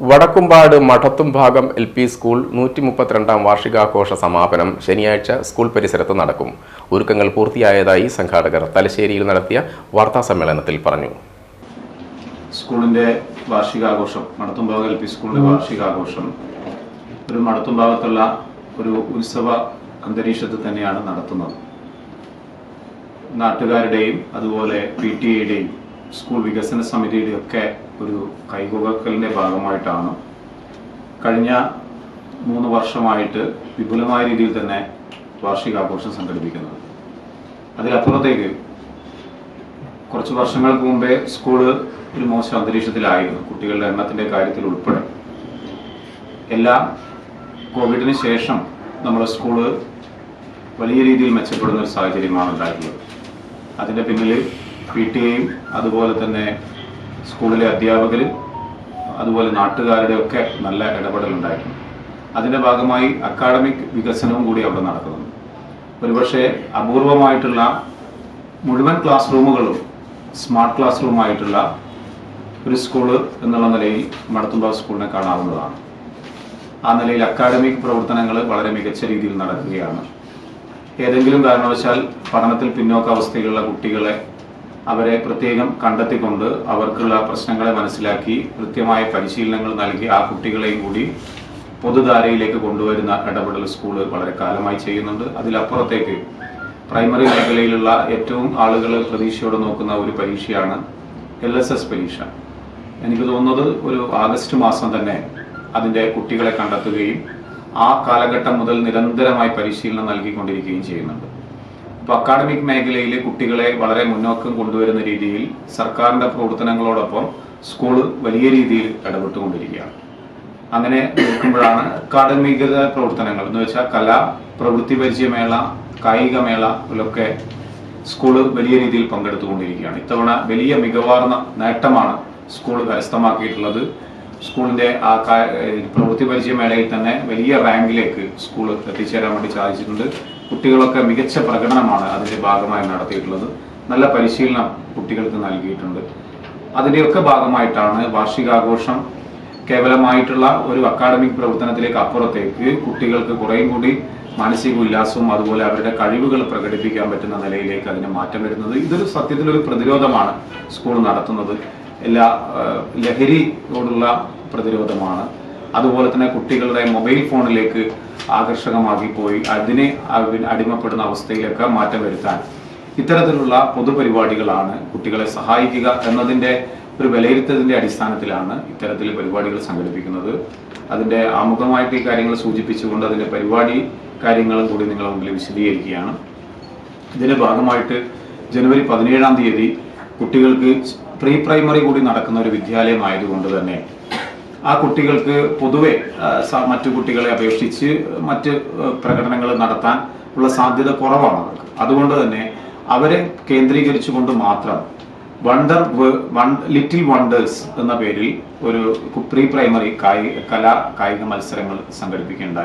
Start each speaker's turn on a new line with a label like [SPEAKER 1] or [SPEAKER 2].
[SPEAKER 1] Vadakkumpad Madathumbhagam LP school 132ാം വാർഷികാഘോഷ സമാപനം ശനിയാഴ്ച school പരിസരത്ത് നടക്കും. ഒരുക്കങ്ങൾ പൂർത്തിയായതായി സംഘാടകർ തലശ്ശേരിയിൽ നടത്തിയ വാർത്താസമ്മേളനത്തിൽ പറഞ്ഞു.
[SPEAKER 2] സ്കൂളിന്റെ വാർഷികാഘോഷം, മഠത്തുംഭാഗം LP സ്കൂളിന്റെ വാർഷികാഘോഷം ഒരു മഠത്തുംഭാഗത്തുള്ള ഒരു ഉത്സവ അന്തരീക്ഷത്തിൽ തന്നെയാണ് നടത്തുന്നത്. നാട്ടുകാരുടെയും അതുപോലെ PTA സ്കൂൾ വികസന സമിതിയുടെ ഒക്കെ ഒരു കൈകോർക്കലിന്റെ ഭാഗമായിട്ടാണ് കഴിഞ്ഞ 3 വർഷമായിട്ട് വിപുലമായ രീതിയിൽ തന്നെ വാർഷികാഘോഷം സംഘടിപ്പിക്കുന്നത്. അതിലപ്പുറത്തേക്ക് കുറച്ച് വർഷങ്ങൾക്ക് മുമ്പേ സ്കൂള് ഒരു മോശം അന്തരീക്ഷത്തിലായിരുന്നു, കുട്ടികളുടെ എണ്ണത്തിന്റെ കാര്യത്തിൽ ഉൾപ്പെടെ. എല്ലാം കോവിഡിന് ശേഷം നമ്മുടെ സ്കൂള് വലിയ രീതിയിൽ മെച്ചപ്പെടുന്ന ഒരു സാഹചര്യമാണ് ഉണ്ടായിട്ടുള്ളത്. അതിന്റെ പിന്നിൽ PTA അതുപോലെ തന്നെ സ്കൂളിലെ അധ്യാപകർ അതുപോലെ നാട്ടുകാരുടെ ഒക്കെ നല്ല ഇടപെടലുണ്ടായിരുന്നു. അതിന്റെ ഭാഗമായി അക്കാഡമിക് വികസനവും കൂടി അവിടെ നടക്കുന്നുണ്ട്. ഒരുപക്ഷെ അപൂർവമായിട്ടുള്ള മുഴുവൻ ക്ലാസ് റൂമുകളും സ്മാർട്ട് ക്ലാസ് റൂമായിട്ടുള്ള ഒരു സ്കൂള് എന്നുള്ള നിലയിൽ മഠത്തുംഭാഗം സ്കൂളിനെ കാണാവുന്നതാണ്. ആ നിലയിൽ അക്കാഡമിക് പ്രവർത്തനങ്ങൾ വളരെ മികച്ച രീതിയിൽ നടക്കുകയാണ്. ഏതെങ്കിലും കാരണവശാൽ പഠനത്തിൽ പിന്നോക്കാവസ്ഥയിലുള്ള കുട്ടികളെ അവരെ പ്രത്യേകം കണ്ടെത്തിക്കൊണ്ട് അവർക്കുള്ള പ്രശ്നങ്ങളെ മനസ്സിലാക്കി കൃത്യമായ പരിശീലനങ്ങൾ നൽകി ആ കുട്ടികളെയും കൂടി പൊതുധാരയിലേക്ക് കൊണ്ടുവരുന്ന ഇടപെടൽ സ്കൂള് വളരെ കാലമായി ചെയ്യുന്നുണ്ട്. അതിലപ്പുറത്തേക്ക് പ്രൈമറി മേഖലയിലുള്ള ഏറ്റവും ആളുകൾ പ്രതീക്ഷയോടെ നോക്കുന്ന ഒരു പരീക്ഷയാണ് LSS പരീക്ഷ. എനിക്ക് തോന്നുന്നത് ഒരു ആഗസ്റ്റ് മാസം തന്നെ അതിന്റെ കുട്ടികളെ കണ്ടെത്തുകയും ആ കാലഘട്ടം മുതൽ നിരന്തരമായി പരിശീലനം നൽകിക്കൊണ്ടിരിക്കുകയും ചെയ്യുന്നുണ്ട്. അപ്പോൾ അക്കാഡമിക് മേഖലയിലെ കുട്ടികളെ വളരെ മുന്നോക്കം കൊണ്ടുവരുന്ന രീതിയിൽ സർക്കാരിന്റെ പ്രവർത്തനങ്ങളോടൊപ്പം സ്കൂള് വലിയ രീതിയിൽ ഇടപെട്ടുകൊണ്ടിരിക്കുകയാണ്. അങ്ങനെ നിൽക്കുമ്പോഴാണ് അക്കാഡമിക പ്രവർത്തനങ്ങൾ എന്ന് വെച്ചാൽ കല, പ്രവൃത്തി പരിചയമേള, കായികമേളയിലൊക്കെ സ്കൂള് വലിയ രീതിയിൽ പങ്കെടുത്തുകൊണ്ടിരിക്കുകയാണ്. ഇത്തവണ വലിയ മികവാർന്ന നേട്ടമാണ് സ്കൂൾ കരസ്ഥമാക്കിയിട്ടുള്ളത്. സ്കൂളിന്റെ ആ പ്രവൃത്തി പരിചയമേളയിൽ തന്നെ വലിയ റാങ്കിലേക്ക് സ്കൂൾ എത്തിച്ചേരാൻ വേണ്ടി സാധിച്ചിട്ടുണ്ട്. കുട്ടികളൊക്കെ മികച്ച പ്രകടനമാണ് അതിന്റെ ഭാഗമായി നടത്തിയിട്ടുള്ളത്. നല്ല പരിശീലനം കുട്ടികൾക്ക് നൽകിയിട്ടുണ്ട്. അതിന്റെയൊക്കെ ഭാഗമായിട്ടാണ് വാർഷികാഘോഷം കേവലമായിട്ടുള്ള ഒരു അക്കാഡമിക് പ്രവർത്തനത്തിലേക്ക് അപ്പുറത്തേക്ക് കുട്ടികൾക്ക് കുറേയും കൂടി മാനസിക ഉല്ലാസവും അതുപോലെ അവരുടെ കഴിവുകൾ പ്രകടിപ്പിക്കാൻ പറ്റുന്ന നിലയിലേക്ക് അതിന് മാറ്റം വരുന്നത്. ഇതൊരു സത്യത്തിലൊരു പ്രതിരോധമാണ് സ്കൂൾ നടത്തുന്നത്. എല്ലാ ലഹരിയോടുള്ള പ്രതിരോധമാണ്. അതുപോലെ തന്നെ കുട്ടികളുടെ മൊബൈൽ ഫോണിലേക്ക് ആകർഷകമാക്കി പോയി അതിനെ അടിമപ്പെടുന്ന അവസ്ഥയിലൊക്കെ മാറ്റം വരുത്താൻ ഇത്തരത്തിലുള്ള പൊതുപരിപാടികളാണ് കുട്ടികളെ സഹായിക്കുക എന്നതിന്റെ ഒരു വിലയിരുത്തലിന്റെ അടിസ്ഥാനത്തിലാണ് ഇത്തരത്തിൽ പരിപാടികൾ സംഘടിപ്പിക്കുന്നത്. അതിന്റെ ആമുഖമായിട്ട് ഈ കാര്യങ്ങൾ സൂചിപ്പിച്ചുകൊണ്ട് അതിന്റെ പരിപാടി കാര്യങ്ങളും കൂടി നിങ്ങളുടെ മുമ്പിൽ വിശദീകരിക്കുകയാണ്. ഇതിന്റെ ഭാഗമായിട്ട് ജനുവരി 17-ാം തീയതി കുട്ടികൾക്ക് പ്രീ പ്രൈമറി കൂടി നടക്കുന്ന ഒരു വിദ്യാലയം ആയതുകൊണ്ട് തന്നെ ആ കുട്ടികൾക്ക് പൊതുവെ മറ്റു കുട്ടികളെ അപേക്ഷിച്ച് മറ്റ് പ്രകടനങ്ങൾ നടത്താൻ ഉള്ള സാധ്യത കുറവാണ്. അതുകൊണ്ട് തന്നെ അവരെ കേന്ദ്രീകരിച്ചുകൊണ്ട് മാത്രം ലിറ്റിൽ വണ്ടേഴ്സ് എന്ന പേരിൽ ഒരു പ്രീ പ്രൈമറി കായിക മത്സരങ്ങൾ സംഘടിപ്പിക്കുകയുണ്ടായി.